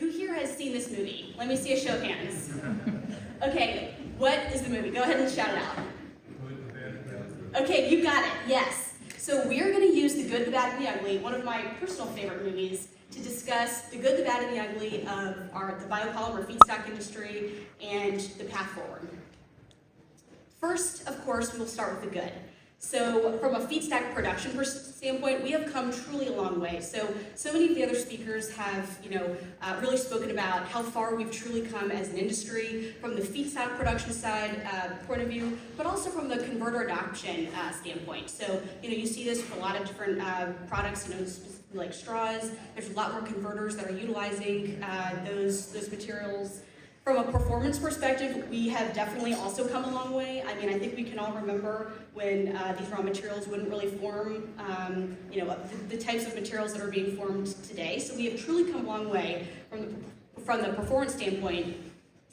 who here has seen this movie? Let me see a show of hands. Okay, what is the movie? Go ahead and shout it out. Okay, you got it, yes. So we're going to use The Good, the Bad, and the Ugly, one of my personal favorite movies, to discuss the good, the bad, and the ugly of the biopolymer feedstock industry and the path forward. First, of course, we'll start with the good. So from a feedstock production standpoint, we have come truly a long way. So many of the other speakers have, really spoken about how far we've truly come as an industry from the feedstock production side point of view, but also from the converter adoption standpoint. So, you see this with a lot of different products, like straws. There's a lot more converters that are utilizing those materials. From a performance perspective, we have definitely also come a long way. I mean, I think we can all remember when these raw materials wouldn't really form, the types of materials that are being formed today. So we have truly come a long way from the performance standpoint.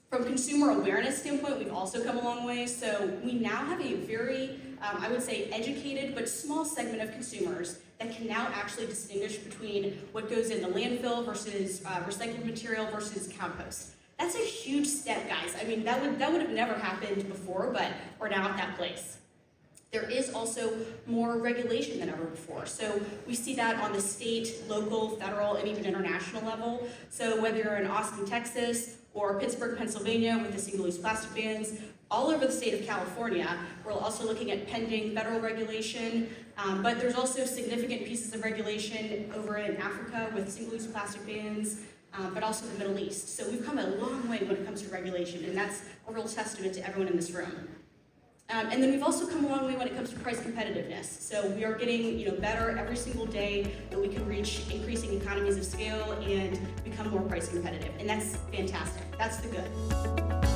From consumer awareness standpoint, we've also come a long way. So we now have a very, I would say, educated but small segment of consumers that can now actually distinguish between what goes in the landfill versus recycled material versus compost. That's a huge step, guys. I mean, that would have never happened before, but we're now at that place. There is also more regulation than ever before. So we see that on the state, local, federal, and even international level. So whether you're in Austin, Texas, or Pittsburgh, Pennsylvania with the single-use plastic bans, all over the state of California, we're also looking at pending federal regulation, but there's also significant pieces of regulation over in Africa with single-use plastic bans, but also the Middle East. So we've come a long way when it comes to regulation, and that's a real testament to everyone in this room. And then we've also come a long way when it comes to price competitiveness. So we are getting better every single day that we can reach increasing economies of scale and become more price competitive. And that's fantastic. That's the good.